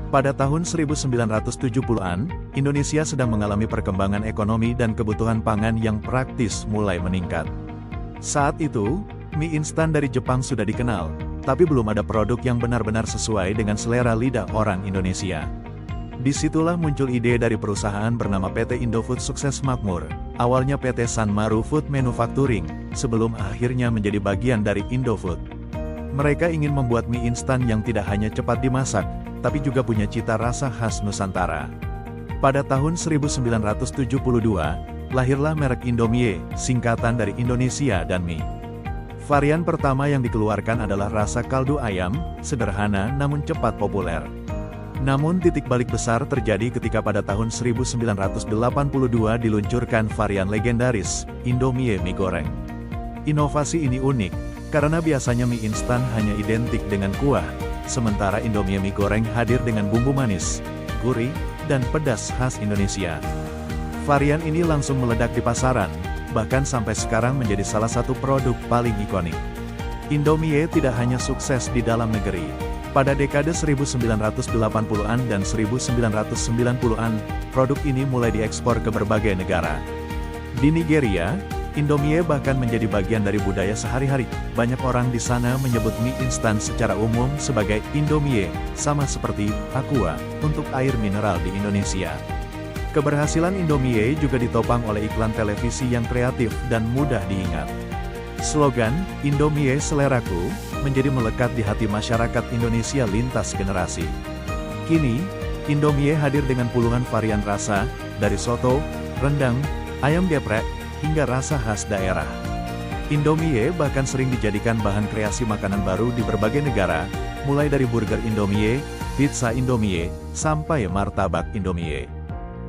Pada tahun 1970-an, Indonesia sedang mengalami perkembangan ekonomi dan kebutuhan pangan yang praktis mulai meningkat. Saat itu, mie instan dari Jepang sudah dikenal, tapi belum ada produk yang benar-benar sesuai dengan selera lidah orang Indonesia. Disitulah muncul ide dari perusahaan bernama PT Indofood Sukses Makmur, awalnya PT Sanmaru Food Manufacturing, sebelum akhirnya menjadi bagian dari Indofood. Mereka ingin membuat mie instan yang tidak hanya cepat dimasak, tapi juga punya cita rasa khas Nusantara. Pada tahun 1972, lahirlah merek Indomie, singkatan dari Indonesia dan mie. Varian pertama yang dikeluarkan adalah rasa kaldu ayam, sederhana namun cepat populer. Namun titik balik besar terjadi ketika pada tahun 1982 diluncurkan varian legendaris, Indomie mie goreng. Inovasi ini unik, karena biasanya mie instan hanya identik dengan kuah, sementara Indomie mie goreng hadir dengan bumbu manis, gurih, dan pedas khas Indonesia. Varian ini langsung meledak di pasaran, bahkan sampai sekarang menjadi salah satu produk paling ikonik. Indomie tidak hanya sukses di dalam negeri. Pada dekade 1980-an dan 1990-an, produk ini mulai diekspor ke berbagai negara. Di Nigeria, Indomie bahkan menjadi bagian dari budaya sehari-hari. Banyak orang di sana menyebut mie instan secara umum sebagai Indomie, sama seperti Aqua untuk air mineral di Indonesia. Keberhasilan Indomie juga ditopang oleh iklan televisi yang kreatif dan mudah diingat. Slogan, Indomie seleraku, menjadi melekat di hati masyarakat Indonesia lintas generasi. Kini, Indomie hadir dengan puluhan varian rasa, dari soto, rendang, ayam geprek, hingga rasa khas daerah. Indomie bahkan sering dijadikan bahan kreasi makanan baru di berbagai negara, mulai dari burger Indomie, pizza Indomie, sampai martabak Indomie.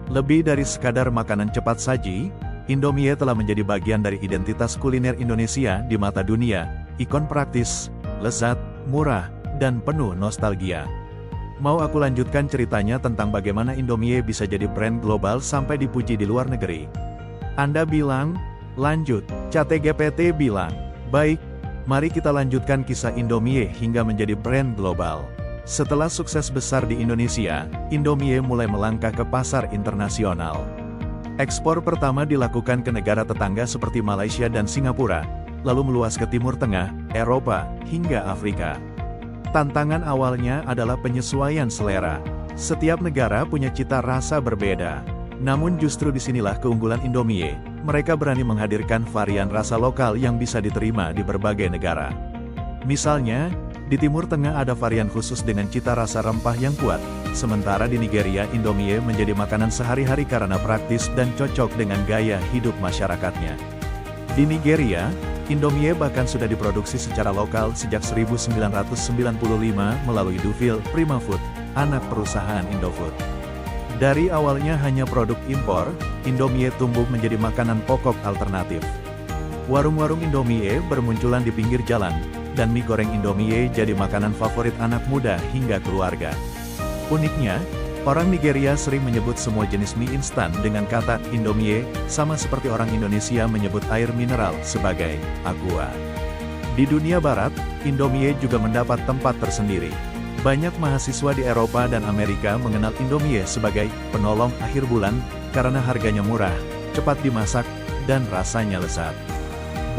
Lebih dari sekadar makanan cepat saji, Indomie telah menjadi bagian dari identitas kuliner Indonesia di mata dunia, ikon praktis, lezat, murah, dan penuh nostalgia. Mau aku lanjutkan ceritanya tentang bagaimana Indomie bisa jadi brand global sampai dipuji di luar negeri? Anda bilang, lanjut, ChatGPT bilang, baik, mari kita lanjutkan kisah Indomie hingga menjadi brand global. Setelah sukses besar di Indonesia, Indomie mulai melangkah ke pasar internasional. Ekspor pertama dilakukan ke negara tetangga seperti Malaysia dan Singapura, lalu meluas ke Timur Tengah, Eropa, hingga Afrika. Tantangan awalnya adalah penyesuaian selera. Setiap negara punya cita rasa berbeda. Namun justru disinilah keunggulan Indomie, mereka berani menghadirkan varian rasa lokal yang bisa diterima di berbagai negara. Misalnya, di Timur Tengah ada varian khusus dengan cita rasa rempah yang kuat, sementara di Nigeria Indomie menjadi makanan sehari-hari karena praktis dan cocok dengan gaya hidup masyarakatnya. Di Nigeria, Indomie bahkan sudah diproduksi secara lokal sejak 1995 melalui Dufil Prima Food, anak perusahaan Indofood. Dari awalnya hanya produk impor, Indomie tumbuh menjadi makanan pokok alternatif. Warung-warung Indomie bermunculan di pinggir jalan, dan mie goreng Indomie jadi makanan favorit anak muda hingga keluarga. Uniknya, orang Nigeria sering menyebut semua jenis mie instan dengan kata Indomie, sama seperti orang Indonesia menyebut air mineral sebagai Aqua. Di dunia barat, Indomie juga mendapat tempat tersendiri. Banyak mahasiswa di Eropa dan Amerika mengenal Indomie sebagai penolong akhir bulan, karena harganya murah, cepat dimasak, dan rasanya lezat.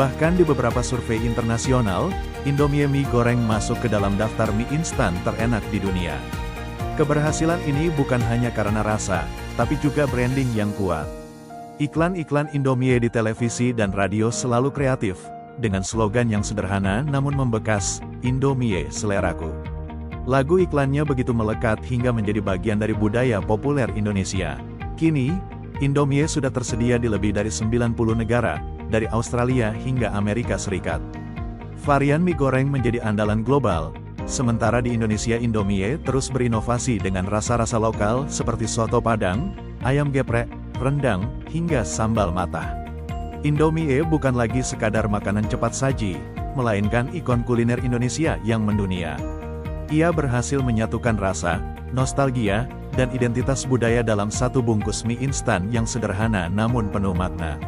Bahkan di beberapa survei internasional, Indomie mie goreng masuk ke dalam daftar mie instan terenak di dunia. Keberhasilan ini bukan hanya karena rasa, tapi juga branding yang kuat. Iklan-iklan Indomie di televisi dan radio selalu kreatif, dengan slogan yang sederhana namun membekas, Indomie seleraku. Lagu iklannya begitu melekat hingga menjadi bagian dari budaya populer Indonesia. Kini, Indomie sudah tersedia di lebih dari 90 negara, dari Australia hingga Amerika Serikat. Varian mie goreng menjadi andalan global, sementara di Indonesia Indomie terus berinovasi dengan rasa-rasa lokal seperti soto Padang, ayam geprek, rendang, hingga sambal matah. Indomie bukan lagi sekadar makanan cepat saji, melainkan ikon kuliner Indonesia yang mendunia. Ia berhasil menyatukan rasa, nostalgia, dan identitas budaya dalam satu bungkus mie instan yang sederhana namun penuh makna.